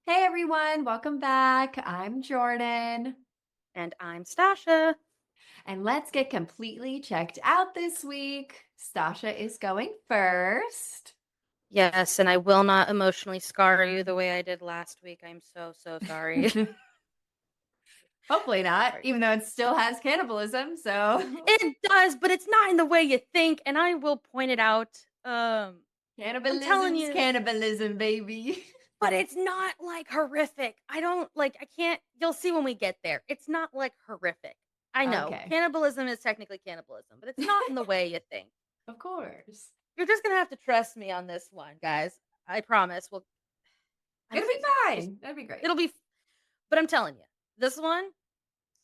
Hey everyone, welcome back. I'm Jordan, And I'm Stacia. and let's get completely checked out this week. Stasha is going first. Yes, and I will not emotionally scar you the way I did last week. I'm so, so sorry. Hopefully not, Sorry. even though it still has cannibalism. So, It does, but it's not in the way you think, and I will point it out. I'm telling cannibalism's you, cannibalism, baby. but it's not like horrific. I can't, you'll see when we get there. It's not like horrific. I know Okay, cannibalism is technically cannibalism, but it's not in the way you think. of course. You're just going to have to trust me on this one, guys. I promise. Well, I'm It'll so be sorry. fine. That'd be great. It'll be, but I'm telling you, this one,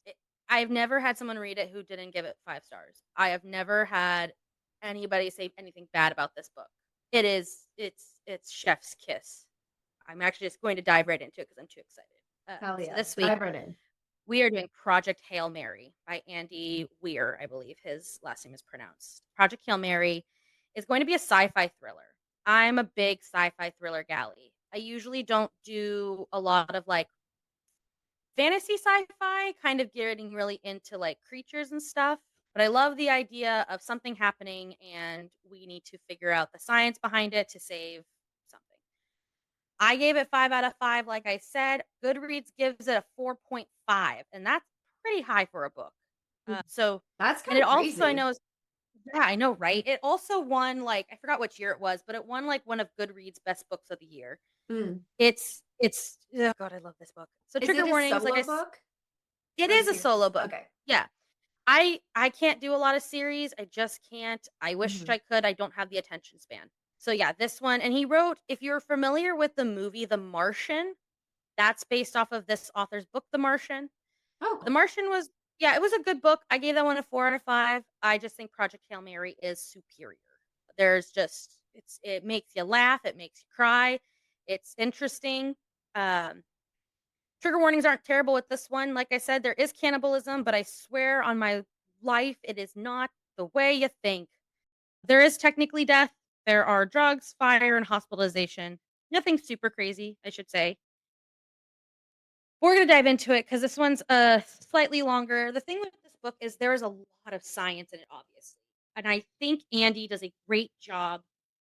It I've never had someone read it who didn't give it 5 stars. I have never had anybody say anything bad about this book. It's chef's kiss. I'm actually just going to dive right into it because 'cause I'm too excited. Hell So yeah. this week, Dive right in. we are doing Project Hail Mary by Andy Weir, I believe his last name is pronounced. Project Hail Mary is going to be a sci-fi thriller. I'm a big sci-fi thriller galley. I usually don't do a lot of, fantasy sci-fi, kind of getting really into, creatures and stuff, but I love the idea of something happening and we need to figure out the science behind it to save something. I gave it 5 out of 5, like I said. Goodreads gives it a 4.5, and that's pretty high for a book. So That's and kind it of also I crazy. know is yeah, I know, right? It also won, I forgot which year it was, but it won, one of Goodreads' best books of the year. Mm. It's oh god, I love this book. So Is trigger it a warnings, solo book it or a is a series? solo book. Okay. Yeah. I can't do a lot of series. I just can't. I wish Mhm. I could. I don't have the attention span. So yeah, this one and he wrote if you're familiar with the movie The Martian, that's based off of this author's book The Martian. Oh, The cool. Martian was yeah, it was a good book. I gave that one a 4 out of 5. I just think Project Hail Mary is superior. There's just it makes you laugh, it makes you cry. It's interesting. Um Trigger warnings aren't terrible with this one. Like I said, there is cannibalism, but I swear on my life, it is not the way you think. There is technically death. There are drugs, fire, and hospitalization. Nothing super crazy, I should say. We're going to dive into it because this one's slightly longer. The thing with this book is there is a lot of science in it, obviously. And I think Andy does a great job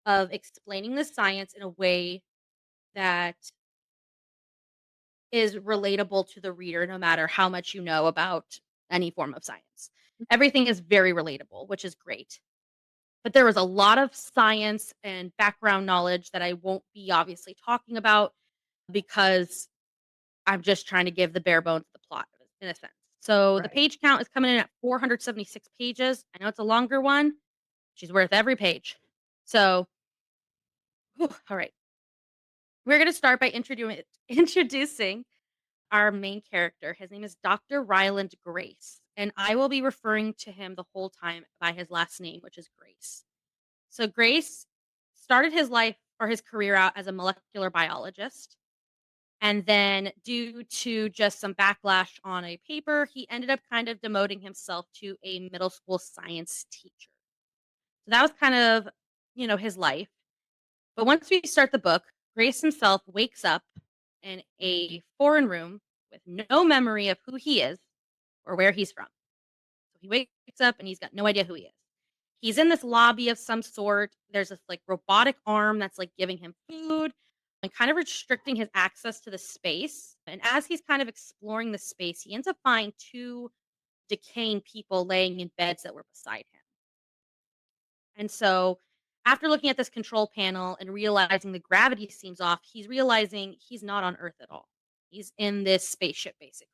of explaining the science in a way that is relatable to the reader no matter how much you know about any form of science. Everything is very relatable, which is great. But there was a lot of science and background knowledge that I won't be obviously talking about because I'm just trying to give the bare bones of the plot in a sense. So the Right. page count is coming in at 476 pages. I know it's a longer one. She's worth every page. So, whew, all right. We're going to start by introducing our main character. His name is Dr. Ryland Grace, and I will be referring to him the whole time by his last name, which is Grace. So Grace started his life or his career out as a molecular biologist. And then, due to just some backlash on a paper, he ended up kind of demoting himself to a middle school science teacher. So that was kind of, his life. But once we start the book, Grace himself wakes up in a foreign room with no memory of who he is or where he's from. So he wakes up and he's got no idea who he is. He's in this lobby of some sort. There's this robotic arm that's giving him food and kind of restricting his access to the space. And as he's kind of exploring the space, he ends up finding two decaying people laying in beds that were beside him. And so, after looking at this control panel and realizing the gravity seems off, he's realizing he's not on Earth at all. He's in this spaceship, basically.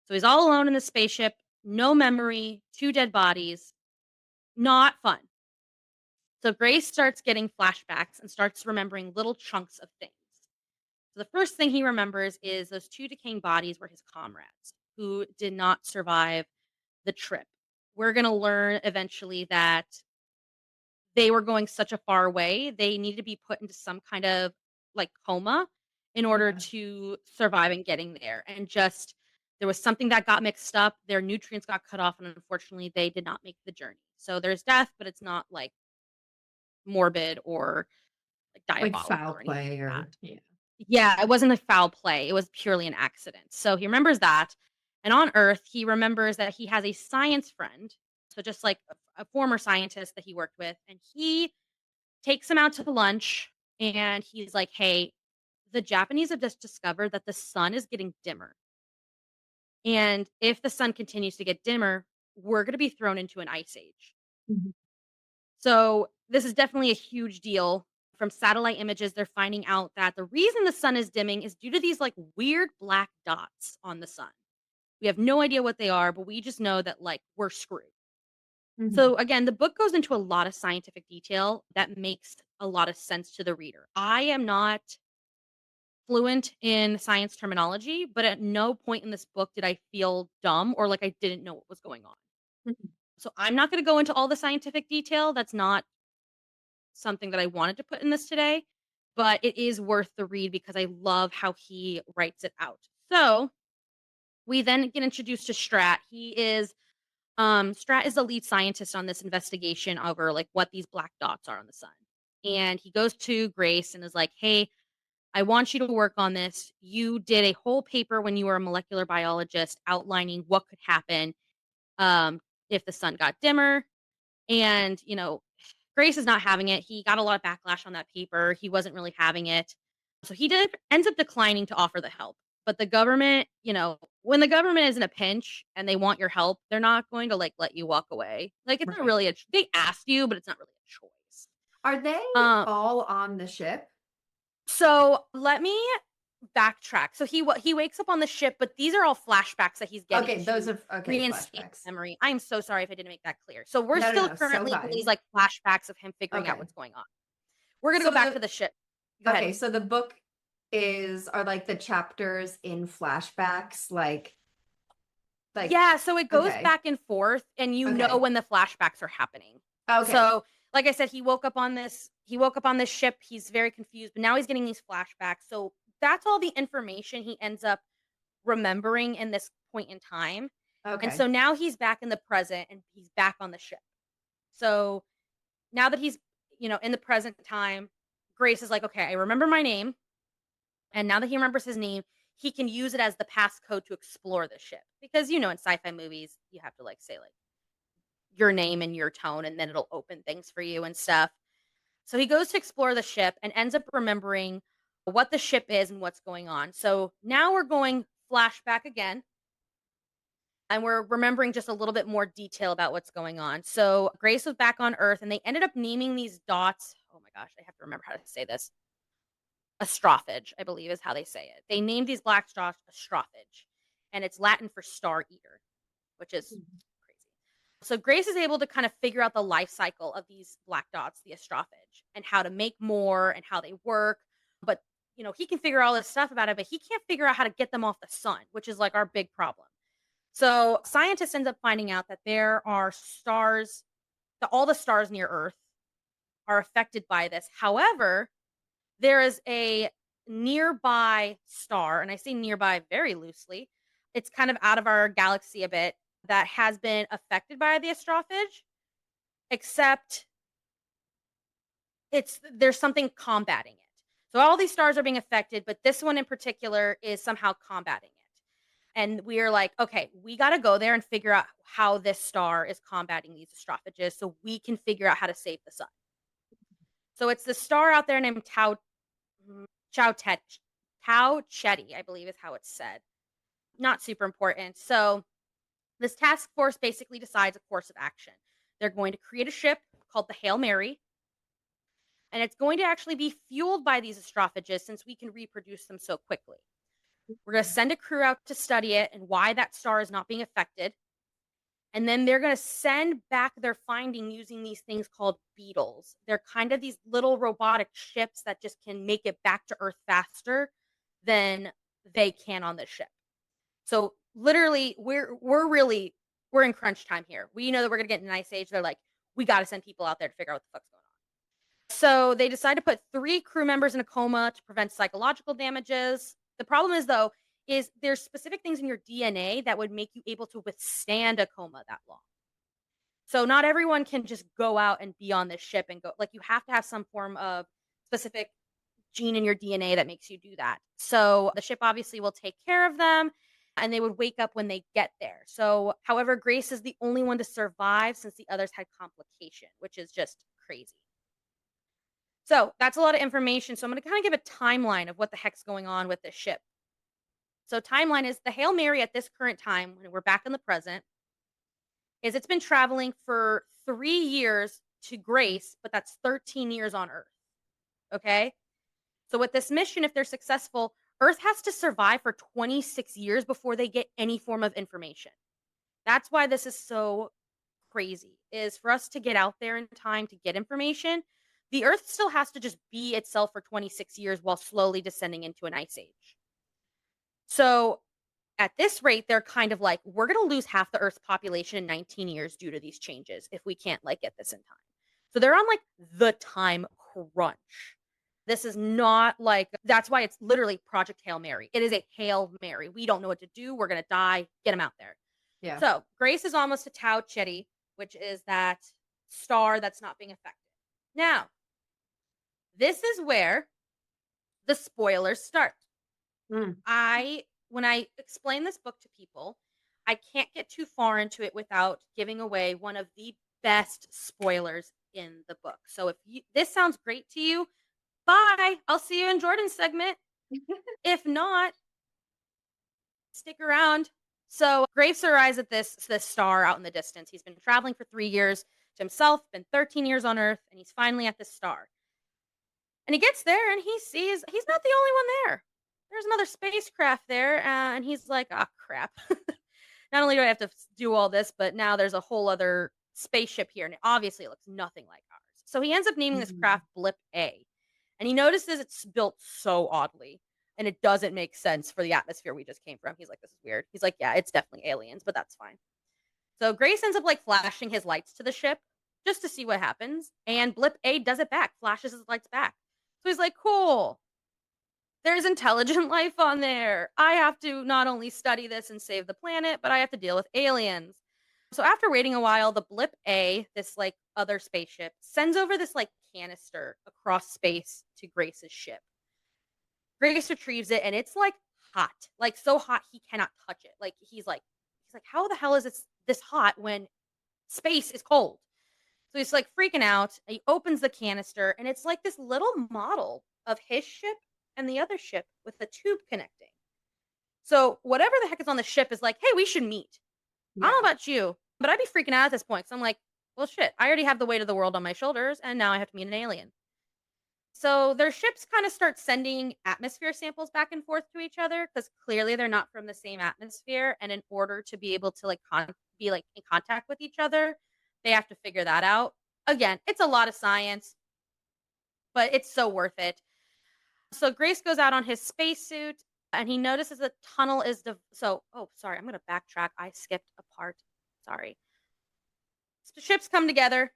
So he's all alone in the spaceship, no memory, two dead bodies, not fun. So Grace starts getting flashbacks and starts remembering little chunks of things. So the first thing he remembers is those two decaying bodies were his comrades who did not survive the trip. We're going to learn eventually that they were going such a far away, they needed to be put into some kind of coma in order Yeah. to survive and getting there. And just there was something that got mixed up, their nutrients got cut off, and unfortunately they did not make the journey. So there's death, but it's not morbid or Like diabolical foul or anything play like that. or yeah. Yeah, it wasn't a foul play. It was purely an accident. So he remembers that. And on Earth, he remembers that he has a science friend. So just like a former scientist that he worked with. And he takes him out to lunch and he's like, hey, the Japanese have just discovered that the sun is getting dimmer. And if the sun continues to get dimmer, we're going to be thrown into an ice age. Mhm. So this is definitely a huge deal. From satellite images, they're finding out that the reason the sun is dimming is due to these like weird black dots on the sun. We have no idea what they are, but we just know that like we're screwed. Mhm. So again, the book goes into a lot of scientific detail that makes a lot of sense to the reader. I am not fluent in science terminology, but at no point in this book did I feel dumb or like I didn't know what was going on. Mhm. So I'm not going to go into all the scientific detail. That's not something that I wanted to put in this today, but it is worth the read because I love how he writes it out. So we then get introduced to Strat. He is Strat is the lead scientist on this investigation over like what these black dots are on the sun. And he goes to Grace and is like, "Hey, I want you to work on this. You did a whole paper when you were a molecular biologist outlining what could happen um, if the sun got dimmer." And, Grace is not having it. He got a lot of backlash on that paper. He wasn't really having it. So he ends up declining to offer the help. But the government, when the government is in a pinch and they want your help, they're not going to like let you walk away. Like it's not Right. really they asked you, but it's not really a choice. Are they Um all on the ship? so let me backtrack. So he wakes up on the ship, but these are all flashbacks that he's getting Okay, those to are okay, reinstate flashbacks. memory. I am so sorry if I didn't make that clear. So we're No, no, still no, so currently in these fine. like flashbacks of him figuring out Okay. what's going on. We're gonna So go back the to the ship. Go ahead. okay, so the book are like the chapters in flashbacks, like Yeah, so it goes okay. back and forth, and you know Okay. when the flashbacks are happening. Okay. So, like I said, he woke up on this ship. He's very confused, but now he's getting these flashbacks. So that's all the information he ends up remembering in this point in time. And Okay. so now he's back in the present and he's back on the ship. So now that he's, in the present time, Grace is like, okay, I remember my name. And now that he remembers his name, he can use it as the passcode to explore the ship. Because, in sci-fi movies, you have to like say like your name and your tone and then it'll open things for you and stuff. So he goes to explore the ship and ends up remembering what the ship is and what's going on. So now we're going flashback again and we're remembering just a little bit more detail about what's going on. So Grace was back on Earth and they ended up naming these dots. Oh my gosh, I have to remember how to say this. Astrophage, I believe is how they say it. They named these black dots astrophage, and it's Latin for star eater, which is Mhm. crazy. So Grace is able to kind of figure out the life cycle of these black dots, the astrophage, and how to make more and how they work. But he can figure all this stuff about it, but he can't figure out how to get them off the sun, which is like our big problem. So scientists end up finding out that there are stars, that all the stars near Earth are affected by this. However, there is a nearby star, and I say nearby very loosely. It's kind of out of our galaxy a bit that has been affected by the astrophage, except there's something combating it. So all these stars are being affected, but this one in particular is somehow combating it. And we're like, okay, we got to go there and figure out how this star is combating these astrophages so we can figure out how to save the sun. So it's the star out there named Chow Tet Tau Chetty, I believe is how it's said. Not super important. So this task force basically decides a course of action. They're going to create a ship called the Hail Mary, and it's going to actually be fueled by these astrophages since we can reproduce them so quickly. We're going to send a crew out to study it and why that star is not being affected. And then they're going to send back their finding using these things called beetles. They're kind of these little robotic ships that just can make it back to Earth faster than they can on the ship. So literally, we're in crunch time here. We know that we're gonna get in an ice age. They're like, we got to send people out there to figure out what the fuck's going on. So they decide to put 3 crew members in a coma to prevent psychological damages. The problem is though, is there's specific things in your DNA that would make you able to withstand a coma that long. So not everyone can just go out and be on this ship and go like you have to have some form of specific gene in your DNA that makes you do that. So the ship obviously will take care of them and they would wake up when they get there. So, however, Grace is the only one to survive since the others had complication, which is just crazy. So, that's a lot of information. So, I'm going to kind of give a timeline of what the heck's going on with this ship. So, timeline is the Hail Mary at this current time, when we're back in the present, is it's been traveling for 3 years to Grace, but that's 13 years on Earth. Okay. So, with this mission, if they're successful, Earth has to survive for 26 years before they get any form of information. That's why this is so crazy, is for us to get out there in time to get information. The Earth still has to just be itself for 26 years while slowly descending into an ice age. So, at this rate, they're kind of like, we're going to lose half the Earth's population in 19 years due to these changes if we can't like get this in time. So they're on like the time crunch. This is not like, that's why it's literally Project Hail Mary. It is a Hail Mary. We don't know what to do. We're going to die. Get them out there. Yeah. So Grace is almost to Tau Ceti, which is that star that's not being affected. Now, this is where the spoilers start. Mm. When I explain this book to people, I can't get too far into it without giving away one of the best spoilers in the book. So if this sounds great to you, bye. I'll see you in Jordan's segment. If not, stick around. So Graves arrives at this star out in the distance. He's been traveling for 3 years to himself, been 13 years on Earth, and he's finally at this star. And he gets there and he sees he's not the only one there. There's another spacecraft there, and he's like, "Ah, crap. Not only do I have to do all this, but now there's a whole other spaceship here, and obviously it looks nothing like ours." So he ends up naming this craft Blip A. And he notices it's built so oddly, and it doesn't make sense for the atmosphere we just came from. He's like, "This is weird." He's like, "Yeah, it's definitely aliens, but that's fine." So Grace ends up like flashing his lights to the ship just to see what happens, and Blip A does it back, flashes his lights back. So he's like, "Cool. There's intelligent life on there. I have to not only study this and save the planet, but I have to deal with aliens." So after waiting a while, the Blip A, this like other spaceship, sends over this like canister across space to Grace's ship. Grace retrieves it and it's like hot. Like so hot he cannot touch it. Like he's like, "How the hell is this hot when space is cold?" So he's like freaking out. He opens the canister and it's like this little model of his ship and the other ship with a tube connecting. So whatever the heck is on the ship is like, "Hey, we should meet." I Yeah. don't know about you, but I'd be freaking out at this point. So I'm like, well, shit, I already have the weight of the world on my shoulders and now I have to meet an alien. So their ships kind of start sending atmosphere samples back and forth to each other because clearly they're not from the same atmosphere. And in order to be able to like be like in contact with each other, they have to figure that out. Again, it's a lot of science, but it's so worth it. So Grace goes out on his spacesuit and he notices the tunnel is oh, sorry, I'm going to backtrack. I skipped a part. Sorry. So ships come together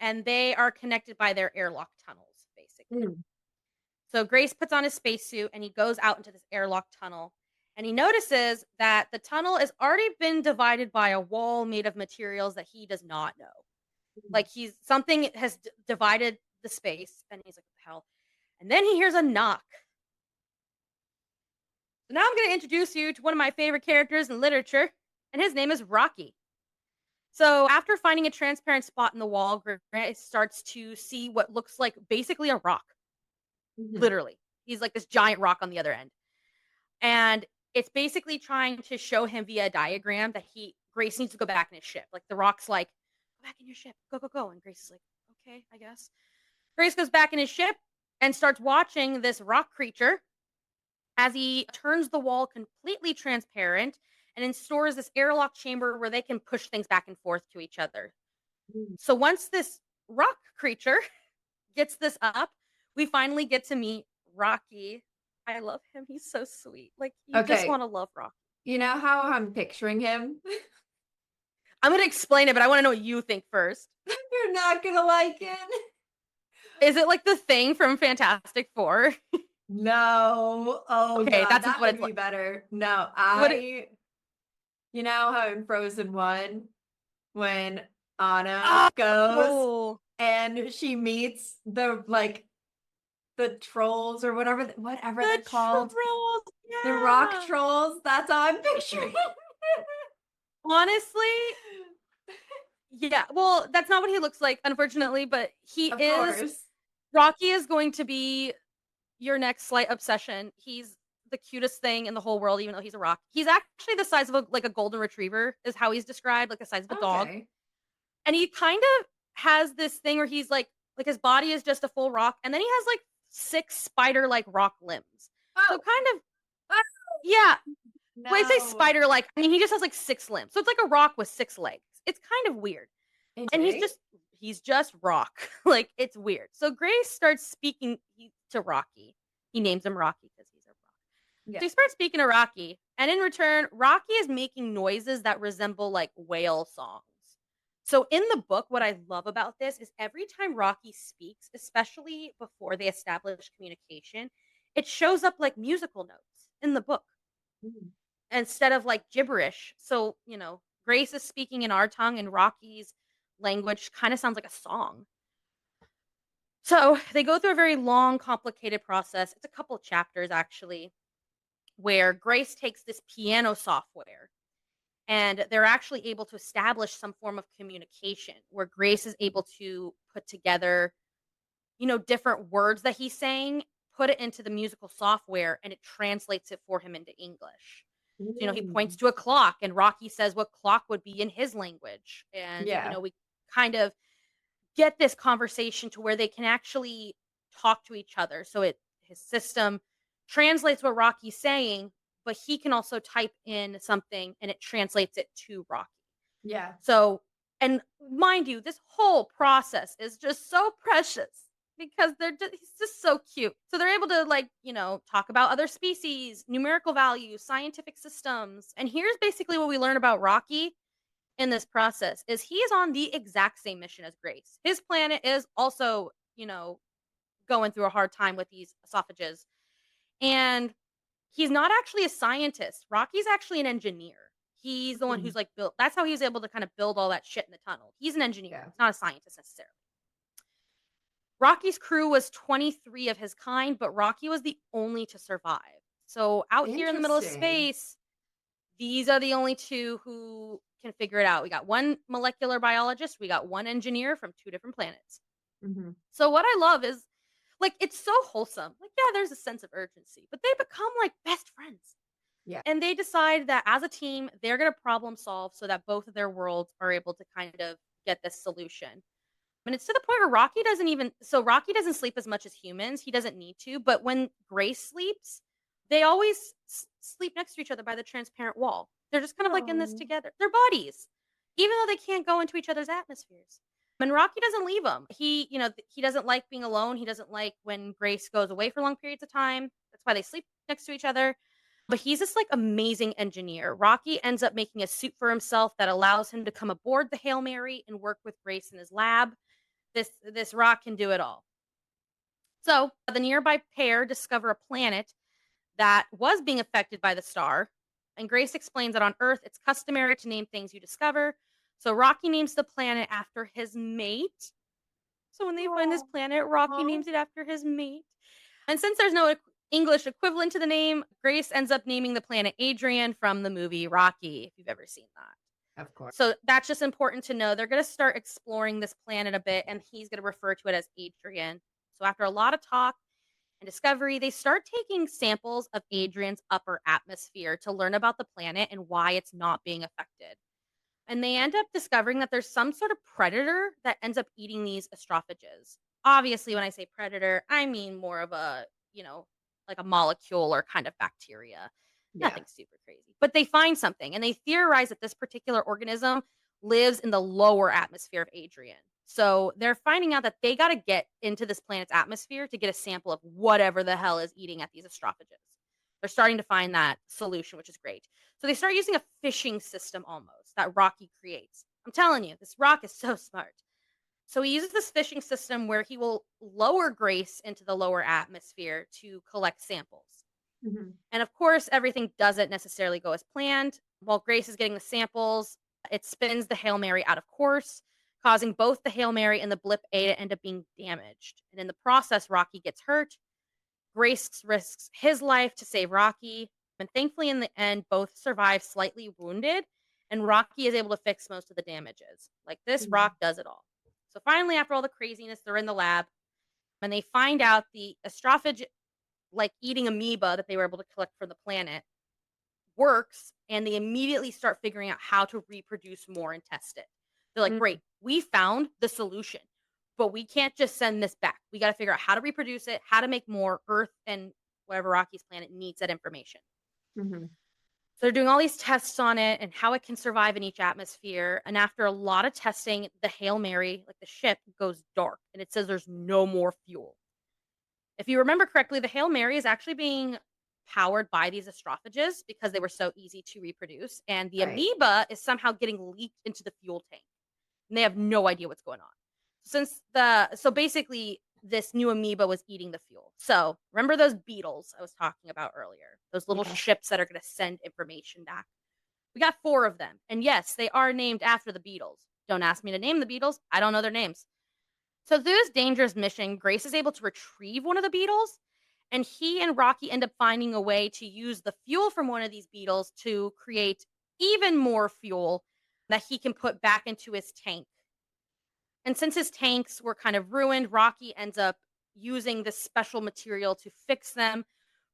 and they are connected by their airlock tunnels, basically. Mm. So Grace puts on his spacesuit and he goes out into this airlock tunnel and he notices that the tunnel has already been divided by a wall made of materials that he does not know. Like something has divided the space and he's like, "What the hell?" And then he hears a knock. So now I'm going to introduce you to one of my favorite characters in literature, and his name is Rocky. So after finding a transparent spot in the wall, Grace starts to see what looks like basically a rock. Literally. He's like this giant rock on the other end. And it's basically trying to show him via a diagram that Grace needs to go back in his ship. Like the rock's like, "Go back in your ship. Go, go, go." And Grace is like, "Okay, I guess." Grace goes back in his ship and starts watching this rock creature as he turns the wall completely transparent and then stores this airlock chamber where they can push things back and forth to each other. So once this rock creature gets this up, we finally get to meet Rocky. I love him. He's so sweet. Like, you just Okay. want to love Rocky. You know how I'm picturing him? I'm going to explain it, but I want to know what you think first. You're not gonna like it. Is it like the Thing from Fantastic Four? No. Oh, Okay, God, that's that what would it's be like. better. No, you know how in Frozen 1, when Anna goes Oh, and she meets the, like, the trolls or whatever The they're called. trolls, The rock yeah. trolls. That's all I'm picturing. Honestly, yeah, well, that's not what he looks like, unfortunately, but he Of is course. Rocky is going to be your next slight obsession. He's the cutest thing in the whole world, even though he's a rock. He's actually the size of a golden retriever is how he's described, like the size of a dog. Okay. And he kind of has this thing where he's like his body is just a full rock, and then he has like 6 spider-like rock limbs. So Oh, kind of oh yeah, when I say no. spider-like, I mean he just has like 6 limbs. So it's like a rock with 6 legs. It's kind of weird. And Interesting. he's just rock. Like it's weird. So Grace starts speaking to Rocky. He names him Rocky because he's a rock. Yeah. So he starts speaking to Rocky, and in return, Rocky is making noises that resemble like whale songs. So in the book, what I love about this is every time Rocky speaks, especially before they establish communication, it shows up like musical notes in the book Mm. instead of like gibberish. So, Grace is speaking in our tongue and Rocky's language kind of sounds like a song. So they go through a very long, complicated process. It's a couple of chapters actually, where Grace takes this piano software and they're actually able to establish some form of communication where Grace is able to put together, different words that he's saying, put it into the musical software, and it translates it for him into English. So, he points Mm. to a clock and Rocky says what clock would be in his language. And, Yeah. we kind of get this conversation to where they can actually talk to each other. So his system translates what Rocky's saying, but he can also type in something and it translates it to Rocky. Yeah. So, and mind you, this whole process is just so precious because he's just so cute. So they're able to talk about other species, numerical values, scientific systems. And here's basically what we learn about Rocky in this process is he is on the exact same mission as Grace. His planet is also, going through a hard time with these esophages. And he's not actually a scientist. Rocky's actually an engineer. He's the one Mm. who's like built that's how he was able to kind of build all that shit in the tunnel. He's an engineer. Yeah. He's not a scientist necessarily. Rocky's crew was 23 of his kind, but Rocky was the only to survive. So out here in the middle of Interesting. space, these are the only 2 who can figure it out. We got 1 molecular biologist, we got 1 engineer from 2 different planets. Mhm. So what I love is like it's so wholesome. Like yeah, there's a sense of urgency, but they become like best friends. Yeah. And they decide that as a team, they're going to problem solve so that both of their worlds are able to kind of get this solution. And it's to the point where Rocky doesn't sleep as much as humans. He doesn't need to. But when Grace sleeps, they always sleep next to each other by the transparent wall. They're just kind of like in this Oh. together. Their bodies, even though they can't go into each other's atmospheres. And Rocky doesn't leave him. He doesn't like being alone. He doesn't like when Grace goes away for long periods of time. That's why they sleep next to each other. But he's this like amazing engineer. Rocky ends up making a suit for himself that allows him to come aboard the Hail Mary and work with Grace in his lab. This rock can do it all. So the nearby pair discover a planet that was being affected by the star. And Grace explains that on Earth, it's customary to name things you discover. So Rocky names the planet after his mate. So when they find this planet, Rocky Oh. names it after his mate. And since there's no English equivalent to the name, Grace ends up naming the planet Adrian from the movie Rocky, if you've ever seen that. Of course. So that's just important to know. They're going to start exploring this planet a bit, and he's going to refer to it as Adrian. So after a lot of talk and discovery, they start taking samples of Adrian's upper atmosphere to learn about the planet and why it's not being affected. And they end up discovering that there's some sort of predator that ends up eating these astrophages. Obviously, when I say predator, I mean more of like a molecule or kind of bacteria. Yeah. Nothing super crazy. But they find something and they theorize that this particular organism lives in the lower atmosphere of Adrian. So they're finding out that they got to get into this planet's atmosphere to get a sample of whatever the hell is eating at these astrophages. They're starting to find that solution, which is great. So they start using a fishing system almost that Rocky creates. I'm telling you, this rock is so smart. So he uses this fishing system where he will lower Grace into the lower atmosphere to collect samples. Mhm. And of course, everything doesn't necessarily go as planned. While Grace is getting the samples, it spins the Hail Mary out of course, causing both the Hail Mary and the Blip A to end up being damaged. And in the process, Rocky gets hurt. Grace risks his life to save Rocky. And thankfully, in the end, both survive slightly wounded. And Rocky is able to fix most of the damages. Like this Mhm. rock does it all. So finally, after all the craziness, they're in the lab and they find out the astrophage, like eating amoeba that they were able to collect from the planet, works, and they immediately start figuring out how to reproduce more and test it. They're like, Mhm. "Great, we found the solution, but we can't just send this back. We got to figure out how to reproduce it, how to make more. Earth and whatever Rocky's planet needs that information." Mhm. So they're doing all these tests on it and how it can survive in each atmosphere. And after a lot of testing, the Hail Mary, like the ship, goes dark and it says there's no more fuel. If you remember correctly, the Hail Mary is actually being powered by these astrophages because they were so easy to reproduce. And the Right. amoeba is somehow getting leaked into the fuel tank. And they have no idea what's going on. So basically this new amoeba was eating the fuel. So remember those beetles I was talking about earlier? Those little Yeah. ships that are going to send information back. We got 4 of them. And yes, they are named after the beetles. Don't ask me to name the beetles. I don't know their names. So through this dangerous mission, Grace is able to retrieve one of the beetles, and he and Rocky end up finding a way to use the fuel from one of these beetles to create even more fuel that he can put back into his tank. And since his tanks were kind of ruined, Rocky ends up using this special material to fix them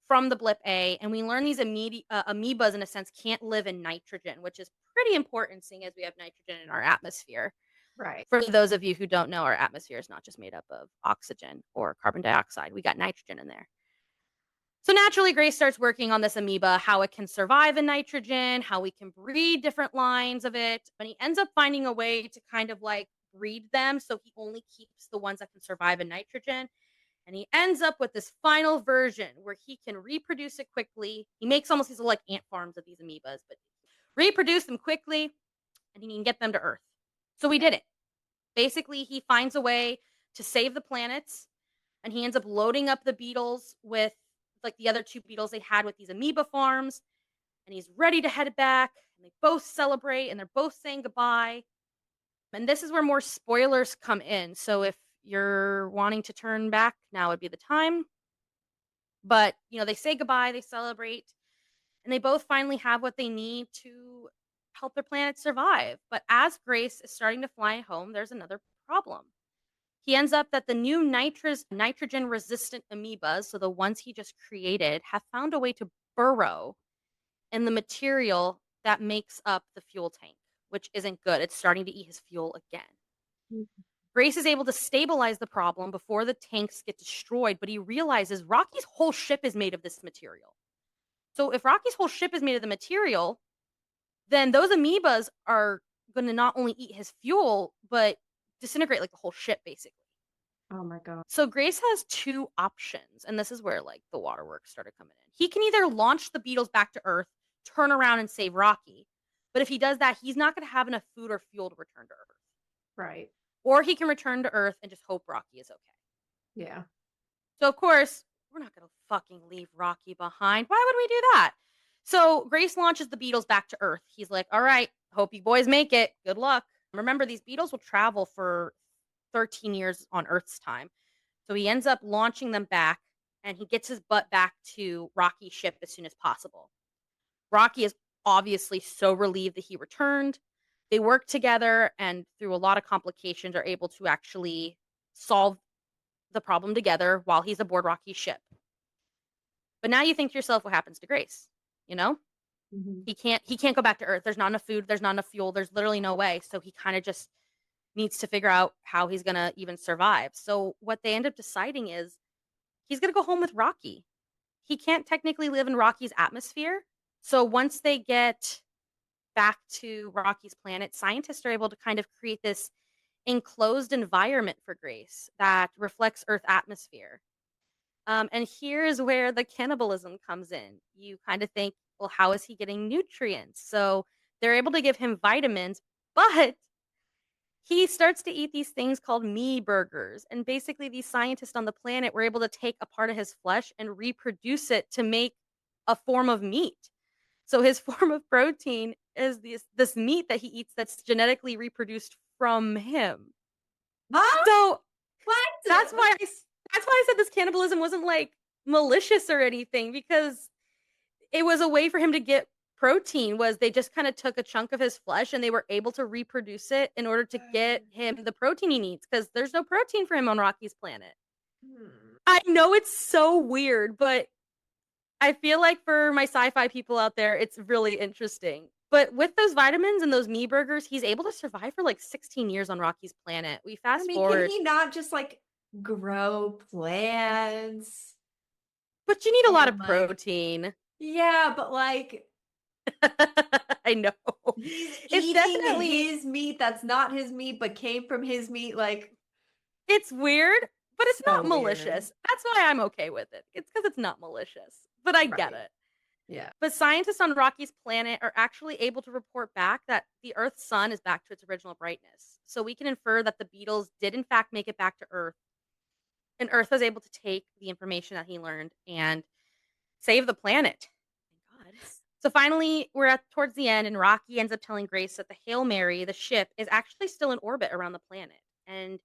from the Blip A. And we learn these amoebas, in a sense, can't live in nitrogen, which is pretty important seeing as we have nitrogen in our atmosphere. Right. For those of you who don't know, our atmosphere is not just made up of oxygen or carbon dioxide. We got nitrogen in there. So naturally, Grace starts working on this amoeba, how it can survive in nitrogen, how we can breed different lines of it. And he ends up finding a way to kind of like breed them. So he only keeps the ones that can survive in nitrogen. And he ends up with this final version where he can reproduce it quickly. He makes almost these little, like ant farms of these amoebas, but reproduce them quickly and he can get them to Earth. So we Yeah. did it. Basically, he finds a way to save the planets, and he ends up loading up the beetles with like the other 2 beetles they had with these amoeba farms, and he's ready to head back. And they both celebrate, and they're both saying goodbye. And this is where more spoilers come in. So if you're wanting to turn back, now would be the time. But they say goodbye, they celebrate, and they both finally have what they need to help their planet survive. But as Grace is starting to fly home, there's another problem. He ends up that the new nitrogen resistant amoebas, so the ones he just created, have found a way to burrow in the material that makes up the fuel tank, which isn't good. It's starting to eat his fuel again. Mhm. Grace is able to stabilize the problem before the tanks get destroyed, but he realizes Rocky's whole ship is made of this material. So if Rocky's whole ship is made of the material, then those amoebas are going to not only eat his fuel, but disintegrate like the whole ship, basically. Oh my God. So Grace has 2 options, and this is where like the waterworks started coming in. He can either launch the beetles back to Earth, turn around and save Rocky, but if he does that, he's not going to have enough food or fuel to return to Earth. Right. Or he can return to Earth and just hope Rocky is okay. Yeah. So of course, we're not going to fucking leave Rocky behind. Why would we do that? So Grace launches the beetles back to Earth. He's like, "All right, hope you boys make it. Good luck." Remember, these beetles will travel for 13 years on Earth's time. So he ends up launching them back and he gets his butt back to Rocky's ship as soon as possible. Rocky is obviously so relieved that he returned. They work together and through a lot of complications are able to actually solve the problem together while he's aboard Rocky's ship. But now you think to yourself, what happens to Grace? You know? Mhm. He can't go back to Earth. There's not enough food, there's not enough fuel, there's literally no way. So he kind of just needs to figure out how he's gonna even survive. So what they end up deciding is he's gonna go home with Rocky. He can't technically live in Rocky's atmosphere. So once they get back to Rocky's planet, scientists are able to kind of create this enclosed environment for Grace that reflects Earth atmosphere. And here's where the cannibalism comes in. You kind of think, well, how is he getting nutrients? So they're able to give him vitamins, but he starts to eat these things called me burgers. And basically, these scientists on the planet were able to take a part of his flesh and reproduce it to make a form of meat. So his form of protein is this meat that he eats that's genetically reproduced from him. Huh? So What? that's why that's why I said this cannibalism wasn't like malicious or anything, because it was a way for him to get protein. Was they just kind of took a chunk of his flesh and they were able to reproduce it in order to get him the protein he needs, because there's no protein for him on Rocky's planet. Hmm. I know it's so weird, but I feel like for my sci-fi people out there, it's really interesting. But with those vitamins and those me burgers, he's able to survive for like 16 years on Rocky's planet. We I fast mean, can forward, he not just like grow plants but you need a lot and of like, protein. yeah, but like I know. he's It's eating definitely his meat that's not his meat but came from his meat. Like, it's weird, but it's so not weird. malicious. That's why I'm okay with it. It's because it's not malicious, but I get Right. it. Yeah. But scientists on Rocky's planet are actually able to report back that the Earth's sun is back to its original brightness. So we can infer that the beetles did, in fact, make it back to Earth, and Earth was able to take the information that he learned and save the planet. Thank God. So finally, we're at towards the end, and Rocky ends up telling Grace that the Hail Mary, the ship, is actually still in orbit around the planet. And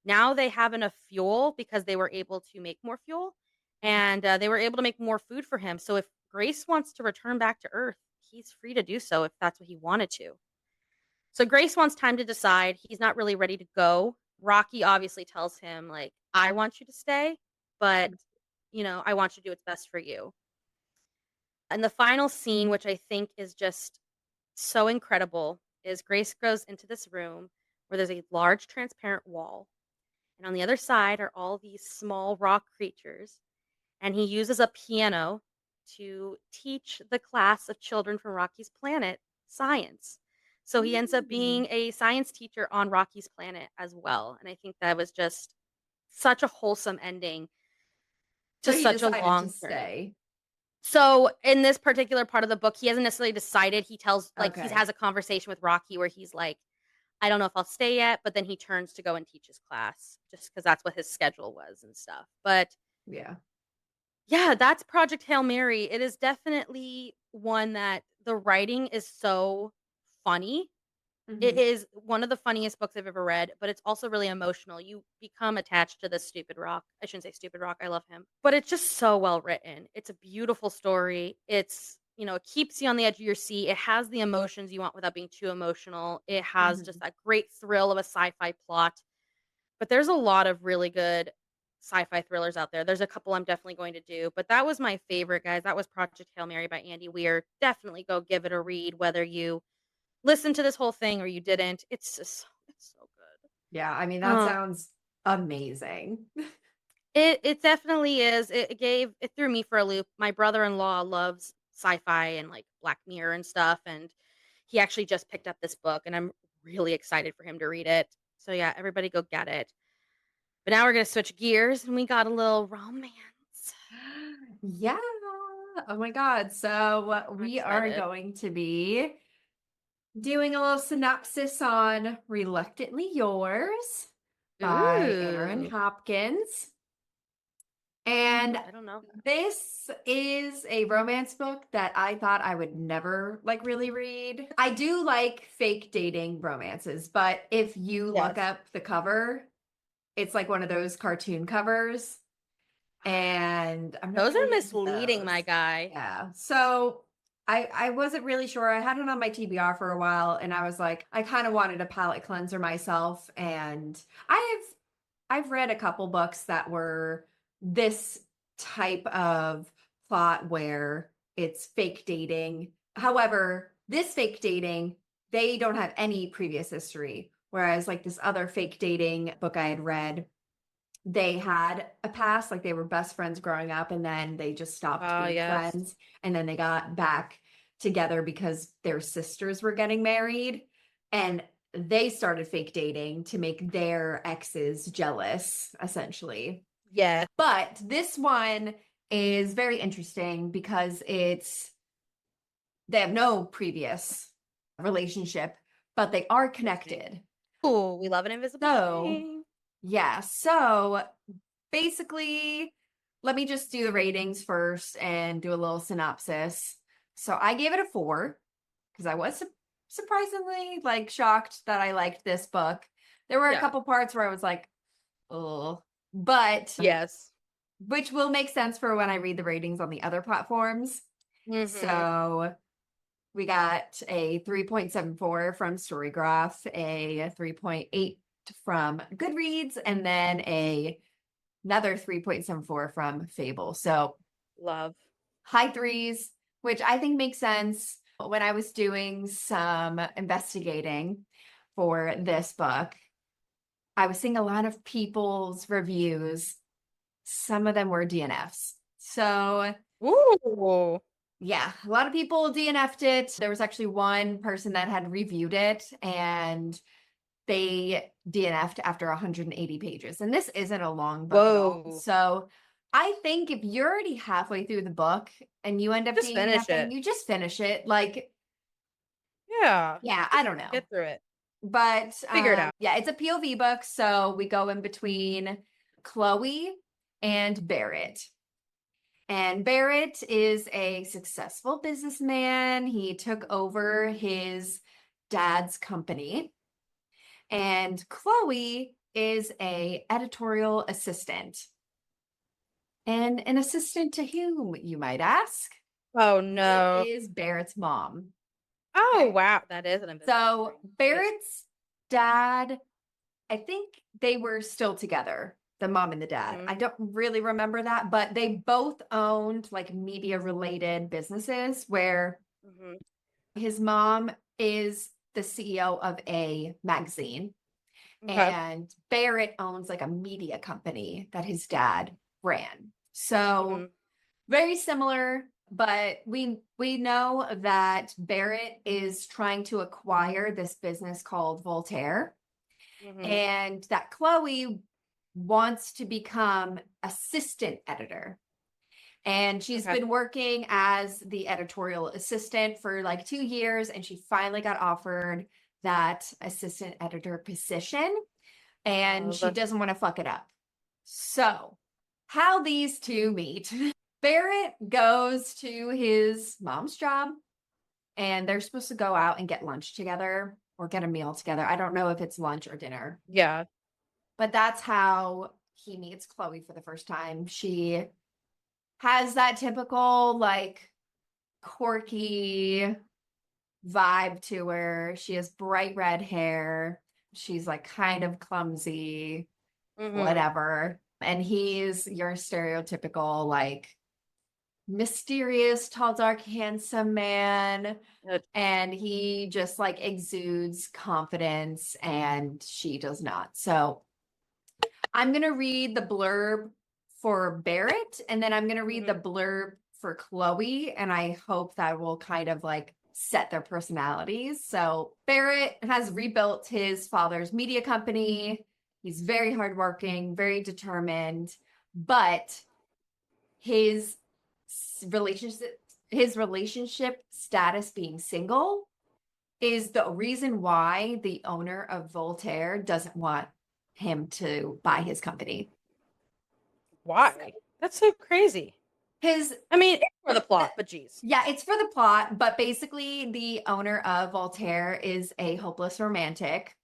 now they have enough fuel because they were able to make more fuel, and they were able to make more food for him. So if Grace wants to return back to Earth, he's free to do so if that's what he wanted to. So Grace wants time to decide. He's not really ready to go. Rocky obviously tells him, like, I want you to stay, but, I want you to do what's best for you. And the final scene, which I think is just so incredible, is Grace goes into this room where there's a large transparent wall. And on the other side are all these small rock creatures. And he uses a piano to teach the class of children from Rocky's planet science. So he ends up Mm. being a science teacher on Rocky's planet as well. And I think that was just such a wholesome ending So to he such a decided to long journey. stay. So in this particular part of the book, he hasn't necessarily decided. He tells, like, he Okay. has a conversation with Rocky where he's like, I don't know if I'll stay yet, but then he turns to go and teach his class just because that's what his schedule was and stuff. But Yeah. yeah, that's Project Hail Mary. It is definitely one that the writing is so funny. It Hmm. is one of the funniest books I've ever read, but it's also really emotional. You become attached to this stupid rock. I shouldn't say stupid rock. I love him. But it's just so well written. It's a beautiful story. It keeps you on the edge of your seat. It has the emotions you want without being too emotional. It has just Hmm. that great thrill of a sci-fi plot. But there's a lot of really good sci-fi thrillers out there. There's a couple I'm definitely going to do, but that was my favorite, guys. That was Project Hail Mary by Andy Weir. Definitely go give it a read, whether you listen to this whole thing or you didn't. It's so good. Yeah. I mean, that Um, sounds amazing. it definitely is. It threw me for a loop. My brother-in-law loves sci-fi and like Black Mirror and stuff, and he actually just picked up this book, and I'm really excited for him to read it. So yeah, everybody go get it. But now we're gonna switch gears, and we got a little romance. Yeah. Oh my God. So I'm we are excited. going to be doing a little synopsis on Reluctantly Yours by Erin Ooh. Hopkins. And I don't know. this is a romance book that I thought I would never like really read. I do like fake dating romances, but if you look Yes. up the cover, it's like one of those cartoon covers, and I'm not Those are really into misleading, my those. guy. Yeah. So I wasn't really sure. I had it on my TBR for a while, and I was like, I kind of wanted a palate cleanser myself. And I've read a couple books that were this type of plot where it's fake dating. However, this fake dating, they don't have any previous history. Whereas like this other fake dating book I had read, they had a past, like they were best friends growing up and then they just stopped Oh, being yes. friends and then they got back together because their sisters were getting married and they started fake dating to make their exes jealous, essentially. Yeah. But this one is very interesting because they have no previous relationship, but they are Interesting. connected. Ooh, we love an invisible So, string. yeah. So basically, let me just do the ratings first and do a little synopsis. So I gave it a 4 because I was surprisingly like shocked that I liked this book. There were a Yeah. couple parts where I was like, oh, but Yes. which will make sense for when I read the ratings on the other platforms. Mhm. So we got a 3.74 from Storygraph, a 3.8 from Goodreads, and then another 3.74 from Fable. So Love. high threes, which I think makes sense. When I was doing some investigating for this book, I was seeing a lot of people's reviews. Some of them were DNFs. So Ooh. yeah, a lot of people DNF'd it. There was actually one person that had reviewed it and they DNF'd after 180 pages. And this isn't a long book at all. Whoa. So I think if you're already halfway through the book and you end up Just finish DNFing, it. you just finish it. Like, Yeah. yeah, I Just don't know. get through it. But Figure it out. yeah, it's a POV book. So we go in between Chloe and Barrett. And Barrett is a successful businessman. He took over his dad's company. And Chloe is a editorial assistant. And an assistant to whom, you might ask? Oh It no. is Barrett's mom. Oh Okay. wow. That is an invisible So string. Jeez. Barrett's dad, I think they were still together, the mom and the dad. I Mhm. don't really remember that, but they both owned like media related businesses where Mhm. his mom is the CEO of a magazine Okay. and Barrett owns like a media company that his dad ran. So Mhm. very similar, but we know that Barrett is trying to acquire this business called Voltaire Mhm. and that Chloe wants to become assistant editor. And she's Okay. been working as the editorial assistant for like 2 years, and she finally got offered that assistant editor position, and she Love. doesn't want to fuck it up. So, how these two meet Barrett goes to his mom's job, and they're supposed to go out and get lunch together or get a meal together. I don't know if it's lunch or dinner. Yeah. But that's how he meets Chloe for the first time. She has that typical, like, quirky vibe to her. She has bright red hair. She's like kind of clumsy, Mhm. whatever. And he's your stereotypical, like, mysterious, tall, dark, handsome man. Good. And he just like exudes confidence, and she does not. So I'm going to read the blurb for Barrett and then I'm going to read the Mhm. blurb for Chloe. And I hope that will kind of like set their personalities. So Barrett has rebuilt his father's media company. He's very hardworking, very determined, but his relationship his relationship status being single is the reason why the owner of Voltaire doesn't want him to buy his company. Why? That's so crazy. His I mean, it's for the plot, but geez. Yeah, it's for the plot, but basically the owner of Voltaire is a hopeless romantic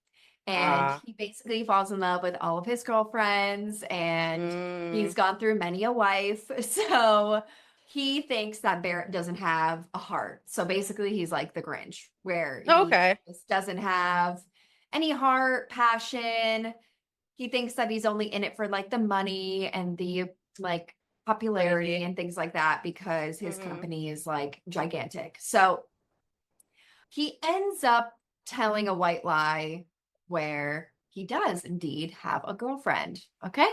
and Ah. he basically falls in love with all of his girlfriends and he's Mm. gone through many a wife. So he thinks that Barrett doesn't have a heart. So basically he's like the Grinch where he Okay. just doesn't have any heart, passion. He thinks that he's only in it for like the money and the like popularity Crazy. and things like that because his Mhm. company is like gigantic. So he ends up telling a white lie where he does indeed have a girlfriend. Okay.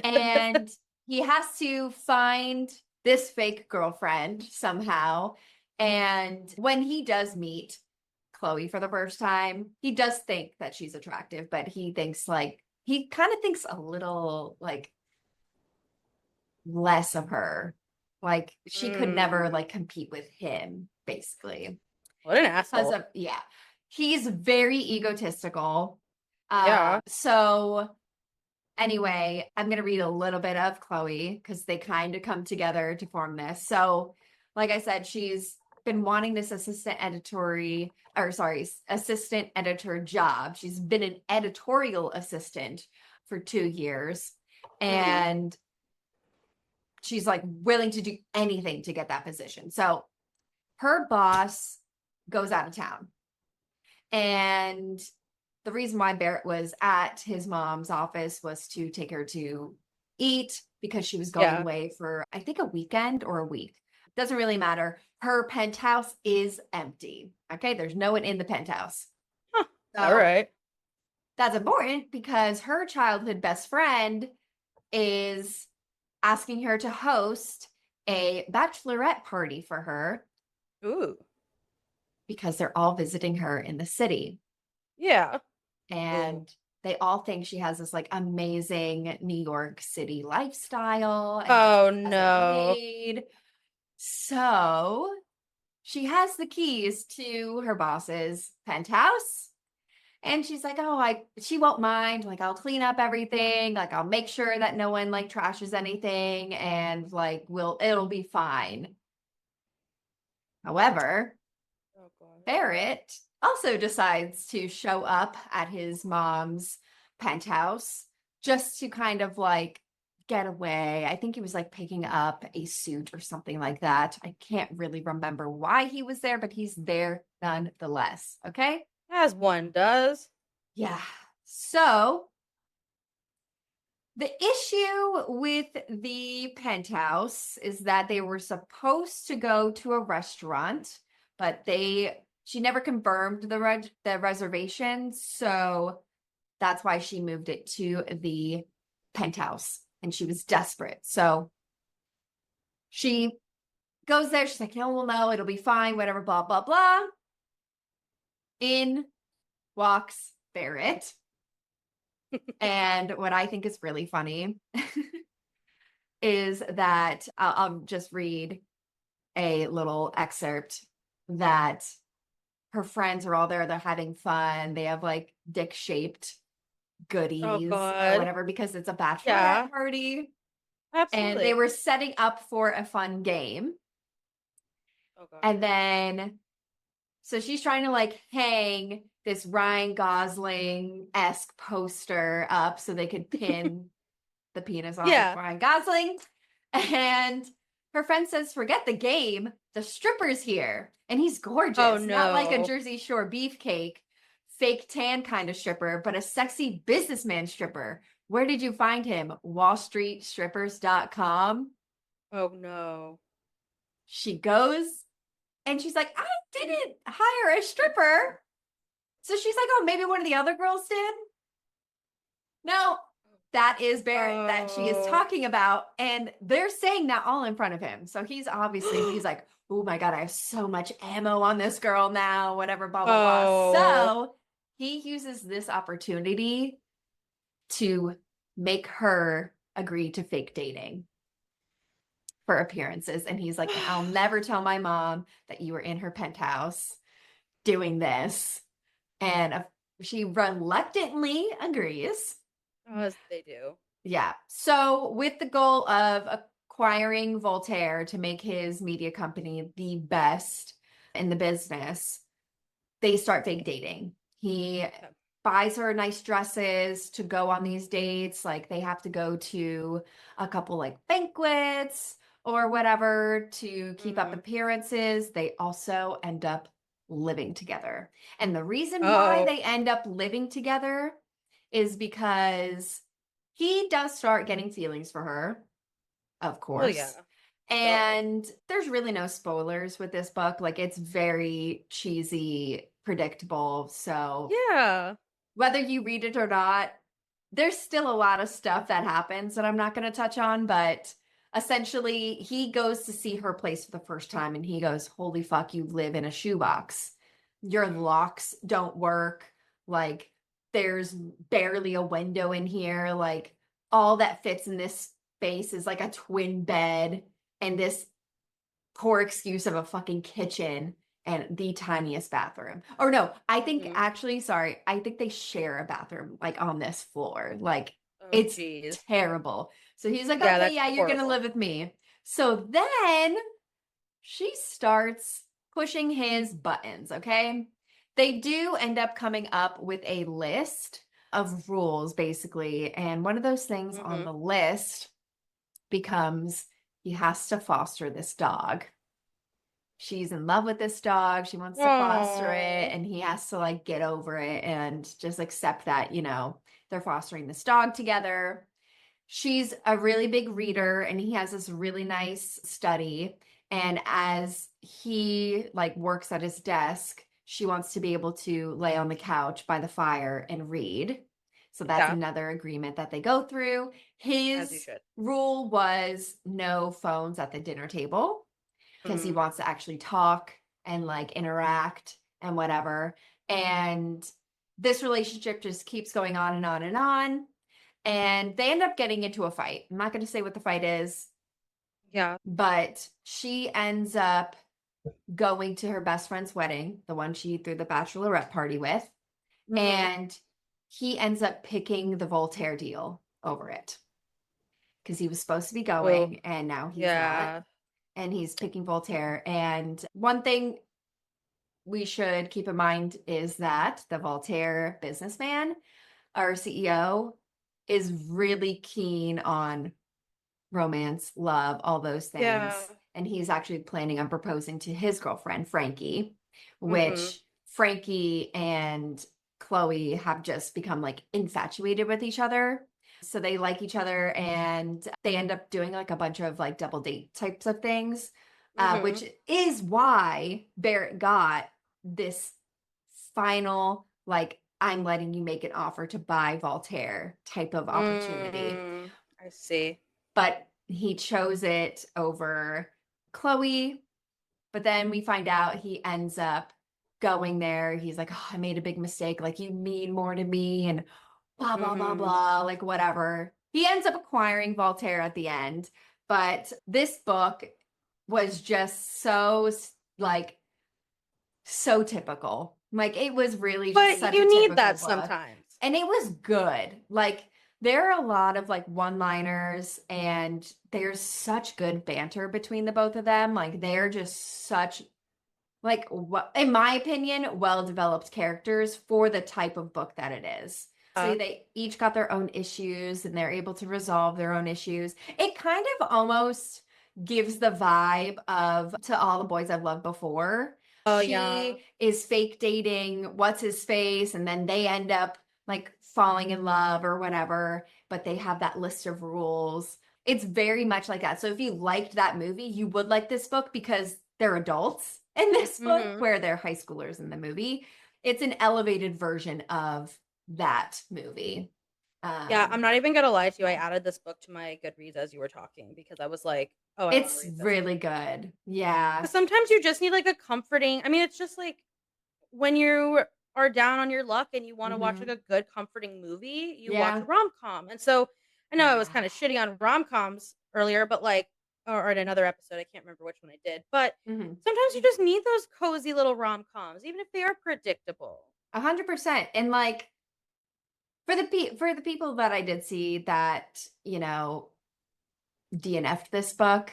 And he has to find this fake girlfriend somehow. And when he does meet Chloe for the first time, he does think that she's attractive, but he thinks like, he kind of thinks a little like less of her. Like she could never Mm. like compete with him, basically. What an Because asshole. of, yeah, he's very egotistical. Yeah. So anyway, I'm going to read a little bit of Chloe because they kind of come together to form this. So, like I said, she's been wanting this assistant editor job. She's been an editorial assistant for 2 years, and she's like willing to do anything to get that position. So her boss goes out of town, and the reason why Barrett was at his mom's office was to take her to eat because she was going away for, I think, a weekend or a week. Doesn't really matter. Her penthouse is empty. Okay. There's no one in the penthouse. Huh. So All right. that's important because her childhood best friend is asking her to host a bachelorette party for her. Ooh. Because they're all visiting her in the city. Yeah. And they all think she has this like amazing New York City lifestyle. And Oh, she has it no. made. So she has the keys to her boss's penthouse. And she's like, oh, she won't mind. Like, I'll clean up everything. Like, I'll make sure that no one like trashes anything, and like it'll be fine. However, Oh, God. Barrett also decides to show up at his mom's penthouse just to kind of like get away. I think he was like picking up a suit or something like that. I can't really remember why he was there, but he's there nonetheless. Okay. As one does. Yeah. So the issue with the penthouse is that they were supposed to go to a restaurant, but she never confirmed the reservation, so that's why she moved it to the penthouse, and she was desperate. So she goes there. She's like, no, well, no, it'll be fine, whatever, blah, blah, blah. In walks Barrett. And what I think is really funny is that I'll just read a little excerpt that her friends are all there. They're having fun. They have like dick-shaped goodies or whatever because it's a bachelorette party. Absolutely. And they were setting up for a fun game. Oh, God. And then, so she's trying to like hang this Ryan Gosling-esque poster up so they could pin the penis on Ryan Gosling. And her friend says, forget the game. The stripper's here. And he's gorgeous. Oh, no. Not like a Jersey Shore beefcake, fake tan kind of stripper, but a sexy businessman stripper. Where did you find him? WallStreetStrippers.com. Oh, no. She goes and she's like, I didn't hire a stripper. So she's like, oh, maybe one of the other girls did. No, that is Barrett that she is talking about. And they're saying that all in front of him. So he's like, oh my God, I have so much ammo on this girl now, whatever, blah, blah, blah. So he uses this opportunity to make her agree to fake dating for appearances. And he's like, I'll never tell my mom that you were in her penthouse doing this. And she reluctantly agrees. As they do. Yeah. So with the goal of acquiring Voltaire to make his media company the best in the business, they start fake dating. He buys her nice dresses to go on these dates. Like they have to go to a couple like banquets or whatever to keep up appearances. They also end up living together. And the reason why they end up living together is because he does start getting feelings for her, of course. Oh, yeah. And there's really no spoilers with this book. Like it's very cheesy, predictable. So yeah, whether you read it or not, there's still a lot of stuff that happens that I'm not going to touch on, but essentially he goes to see her place for the first time and he goes, holy fuck, you live in a shoebox. Your locks don't work. Like there's barely a window in here. Like all that fits in this space is like a twin bed and this poor excuse of a fucking kitchen and the tiniest bathroom. Or no, I think actually, sorry, I think they share a bathroom like on this floor. Like it's terrible. So he's like, okay, yeah, you're going to live with me. So then she starts pushing his buttons, okay? They do end up coming up with a list of rules, basically. And one of those things on Mhm. the list becomes he has to foster this dog. She's in love with this dog. She wants to foster it, Aw. and he has to like get over it and just accept that, they're fostering this dog together. She's a really big reader and he has this really nice study. And as he like works at his desk, she wants to be able to lay on the couch by the fire and read. So that's Yeah, another agreement that they go through. as you His should. rule was no phones at the dinner table because he Mm. wants to actually talk and like interact and whatever. And this relationship just keeps going on and on and on. And they end up getting into a fight. I'm not going to say what the fight is, Yeah. but she ends up going to her best friend's wedding, the one she threw the bachelorette party with. Mhm. And he ends up picking the Voltaire deal over it because he was supposed to be Oh, going and now he's not. yeah. And he's picking Voltaire. And one thing we should keep in mind is that the Voltaire businessman, our CEO, is really keen on romance, love, all those Yeah. things. And he's actually planning on proposing to his girlfriend, Frankie, Mhm. which Frankie and Chloe have just become like infatuated with each other. So they like each other and they end up doing like a bunch of like double date types of things, Mhm. which is why Barrett got this final, like, I'm letting you make an offer to buy Voltaire type of opportunity. Mm. I see. But he chose it over Chloe. But then we find out he ends up going there. He's like, oh, I made a big mistake. Like, you mean more to me, and blah, blah, blah, Mhm. blah, like, whatever. He ends up acquiring Voltaire at the end. But this book was just so, like, so typical. Like, it was really just But such a you need typical that book. sometimes. And it was good. Like, there are a lot of like one-liners, and there's such good banter between the both of them. Like, they're just such, like, what, in my opinion, well-developed characters for the type of book that it is. So Uh, they each got their own issues and they're able to resolve their own issues. It kind of almost gives the vibe of To All the Boys I've Loved Before. oh yeah. She is fake dating what's his face, and then they end up like falling in love or whatever, but they have that list of rules. It's very much like that. So if you liked that movie, you would like this book because they're adults in this book Mhm. where they're high schoolers in the movie. It's an elevated version of that movie. Yeah, I'm Um, not even gonna lie to you. I yeah. added this book to my Goodreads as you were talking because I was like, "Oh, I wanna It's read this." really good. Yeah. Because sometimes you just need, like, a comforting I mean, it's just like when you are down on your luck and you wanna watch, like, Hmm. a good comforting movie, you watch a Yeah. rom-com, and so I know I was Yeah. kinda shitting on rom-coms earlier, but, like or in another episode, I can't remember which one I did, but Hmm. sometimes you just need those cozy little rom-coms, even if they are predictable. 100%. And like for the people that I did see that, DNF'd this book,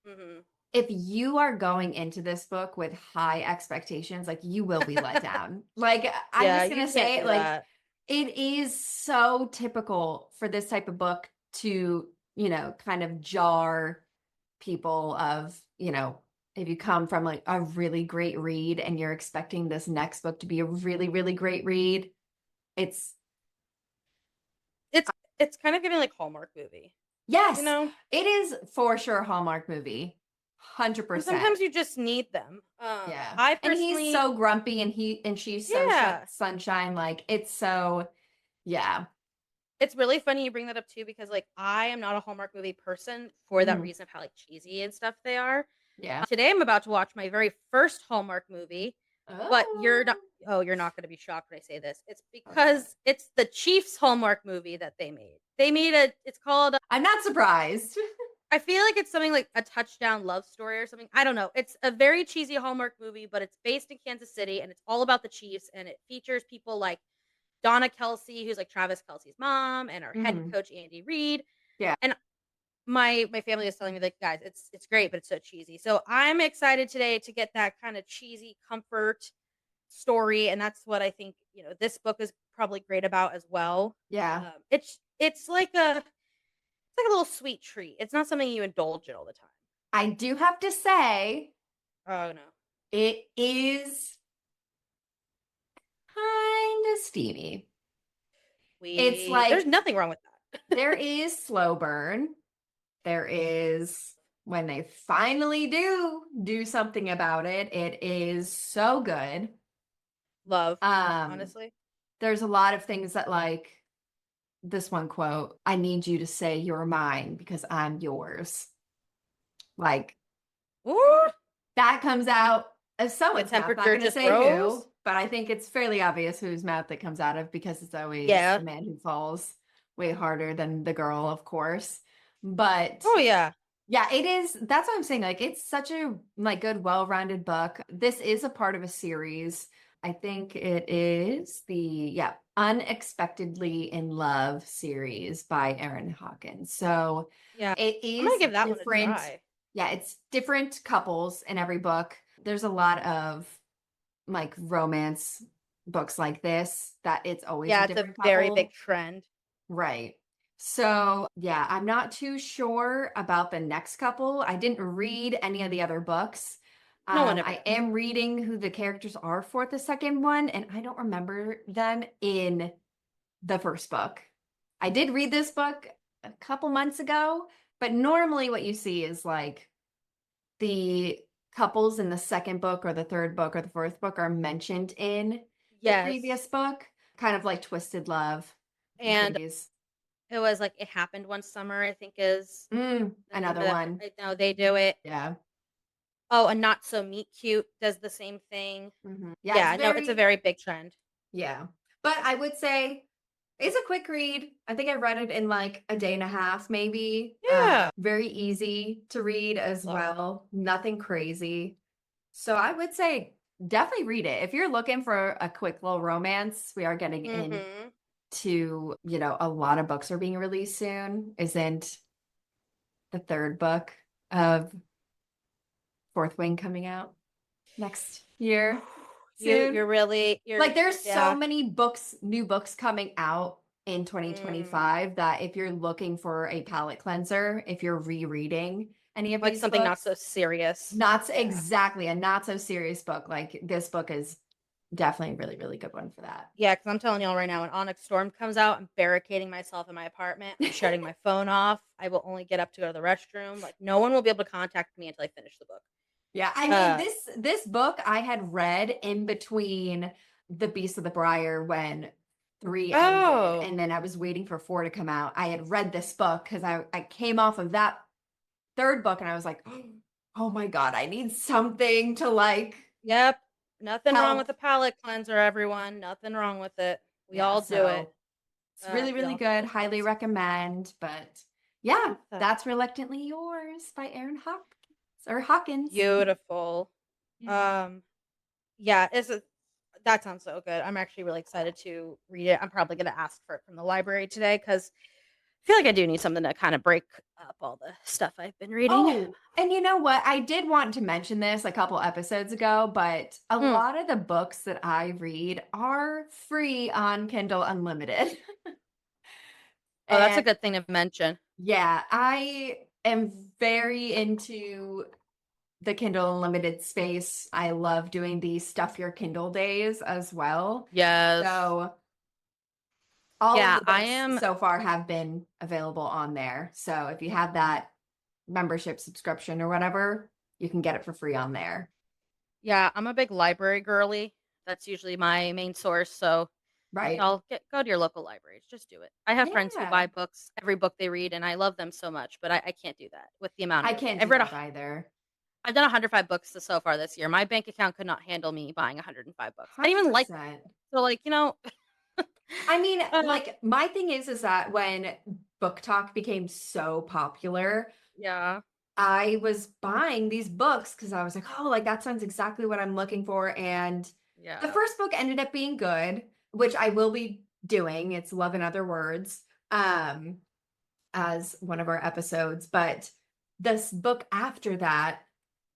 Mhm. if you are going into this book with high expectations, like you will be let down. Like I'm Yeah, just you gonna can't say, do like that. it is so typical for this type of book to, kind of jar people of, if you come from like a really great read and you're expecting this next book to be a really, really great read, it's It's it's kind of giving, like, Hallmark movie, you yes, know? it is for sure a Hallmark movie. And 100%. sometimes you just need them. Yeah. I And he's personally so grumpy and she's so yeah. sunshine. Like it's so, yeah. It's really funny you bring that up too because, like, I am not a Hallmark movie person for that Mhm. reason of how, like, cheesy and stuff they are. Yeah. Today, I'm about to watch my very first Hallmark movie, but Oh, you're not gonna be shocked when I say this. It's okay. because it's the Chiefs Hallmark movie that they made. They made a it's called I'm not surprised. I feel like it's something like A Touchdown Love Story or something. I don't know. It's a very cheesy Hallmark movie, but it's based in Kansas City and it's all about the Chiefs and it features people like Donna Kelsey, who's like Travis Kelsey's mom, and our head Mhm. coach Andy Reid. Yeah. And my family is telling me like, guys, it's great, but it's so cheesy. So I'm excited today to get that kind of cheesy comfort story, and that's what I think, this book is probably great about as well. Yeah. It's like a little sweet treat. It's not something you indulge in all the time. I do have to say, Oh no. it is kind of steamy. It's There's like nothing wrong with that. there is slow burn. There is when they finally do something about it, it is so good. Love, Um, honestly. there's a lot of things that like this one quote, I need you to say you're mine because I'm yours. Like Ooh, that comes out of the someone's mouth. Not temperature going to just say who, rose. but I think it's fairly obvious whose mouth that comes out of because it's always Yeah. the man who falls way harder than the girl, of course. But Oh yeah. yeah, it is. That's what I'm saying. Like, it's such a like good, well-rounded book. This is a part of a series. I think it is the Unexpectedly in Love series by Erin Hawkins. So Yeah. it I'm gonna is give that one a different. try. Yeah, it's different couples in every book. There's a lot of like romance books like this that it's always a Yeah, it's a different very big couple. trend. Right. So, yeah, I'm not too sure about the next couple. I didn't read any of the other books. No one ever I does. am reading who the characters are for the second one, and I don't remember them in the first book. I did read this book a couple months ago, but normally what you see is like the couples in the second book or the third book or the fourth book are mentioned in the Yes. previous book, kind of like Twisted Love and And Hades. it was like It Happened One Summer, I think is the name of Another that. one. I know they do it. Yeah. Oh, and Not So Meet Cute does the same thing. Yeah, it's Yeah, no, it's a very, very big trend. yeah. But I would say it's a quick read. I think I read it in like a day and a half, maybe. Yeah. Very easy to read as Love. well. Nothing crazy. So I would say definitely read it. If you're looking for a quick little romance, we are getting Mhm. into, a lot of books are being released soon. Isn't the third book of Fourth Wing coming out next year soon? You're Like there's so yeah. many books, new books coming out in Mm. 2025 that if you're looking for a palate cleanser, if you're rereading any of Like these something not books, so serious. not Yeah. exactly a not so serious book. Like this book is definitely a really, really good one for that. Yeah, because I'm telling y'all right now, when Onyx Storm comes out, I'm barricading myself in my apartment. I'm shutting my phone off. I will only get up to go to the restroom. Like no one will be able to contact me until I finish the book. Yeah, I mean Uh this book I had read in between The Beast of the Briar when 3 ended, oh. and then I was waiting for 4 to come out. I had read this book because I came off of that third book and I was like, oh my God, I need something to like Yep. Nothing wrong with help. a palate cleanser, everyone. Nothing wrong with it. We Yeah, all do it. so it's really, really Y'all, good. those Highly books. recommend. But yeah, Love that. that's Reluctantly Yours by Erin Hawkins or Hawkins. Beautiful. Yeah. Um, yeah, that sounds so good. I'm actually really excited to read it. I'm probably gonna ask for it from the library today because I feel like I do need something to kind of break up all the stuff I've been reading. Oh, and you know what? I did want to mention this a couple episodes ago, but a Mm. lot of the books that I read are free on Kindle Unlimited. Oh, that's a And good thing to mention. yeah, I am very into the Kindle Unlimited space. I love doing the Stuff Your Kindle days as well. Yes. So all of Yeah, the I books am. so far have been available on there. So if you have that membership subscription or whatever, you can get it for free on there. Yeah, I'm a big library girly. That's usually my main source. So Right. y'all go to your local libraries. Just do it. I have friends who Yeah. buy books, every book they read, and I love them so much, but I can't do that with the amount I of can't I've do read that either. I've done 105 books so far this year. My bank account could not handle me buying 105 books. I didn't even like them. 100%. So like, I mean, uh, like my thing is that when Book Talk became so popular, yeah. I was buying these books because I was like, oh, like that sounds exactly what I'm looking for. And the Yeah. first book ended up being good, which I will be doing. It's Love in Other Words. Um, as one of our episodes, but this book after that,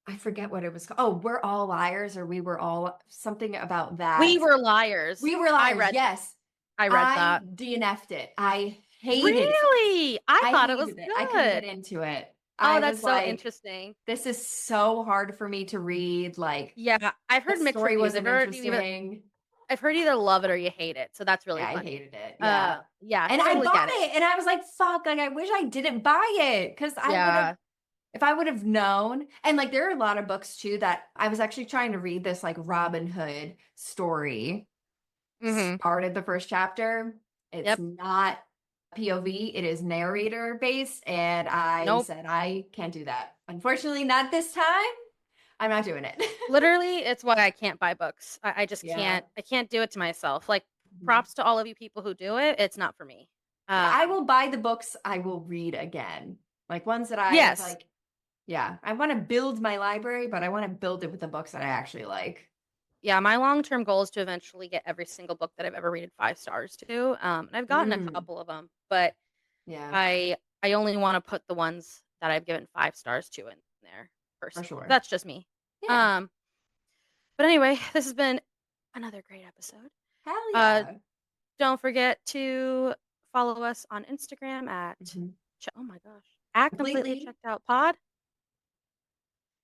I forget what it was called. Oh, We're All Liars, or We Were All something about We that. Were Liars. We Were I Liars. read Yes. I read I that. DNF'd it. I hated it. Really? I I thought it was hated it. I couldn't get good. into it. Oh, I that's was so like, interesting. this is so hard for me to read. Like, Yeah, I've the heard mixed story reviews. wasn't interesting. I've heard either love it or you hate it, so that's really Yeah, I funny. hated it. Yeah. Yeah, And I totally bought get it. it and I was like, fuck, like I wish I didn't buy it because I would have, Yeah. if I would have known. And like there are a lot of books too that I was actually trying to read this like Robin Hood story. Mhm. Started the first chapter. It's Yep. not POV, it is narrator based. And I Nope. said, I can't do that. Unfortunately, not this time. I'm not doing it. Literally, it's why I can't buy books. I just Yeah. can't do it to myself. Like, Mhm. props to all of you people who do it. It's not for me. Yeah, I Um, will buy the books I will read again. Like ones that I've yes. like, yeah, I want to build my library, but I want to build it with the books that I actually like. Yeah, my long-term goal is to eventually get every single book that I've ever rated 5 stars to, and I've gotten a Mm, couple of them, but yeah, I only wanna put the ones that I've given 5 stars to in there, for personally. sure. That's just me. Yeah. Um, but anyway, this has been another great episode. Hell Uh, yeah. don't forget to follow us on Instagram at Mhm. oh my gosh, at Completely Completely. Checked Out Pod.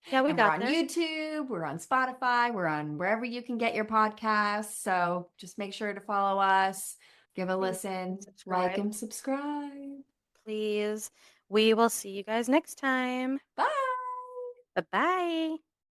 Yeah, we And we're got on there. YouTube, we're on Spotify, we're on wherever you can get your podcasts. So just make sure to follow us, give a Please like and listen, like subscribe, and subscribe. please. We will see you guys next time. Bye. Bye-bye.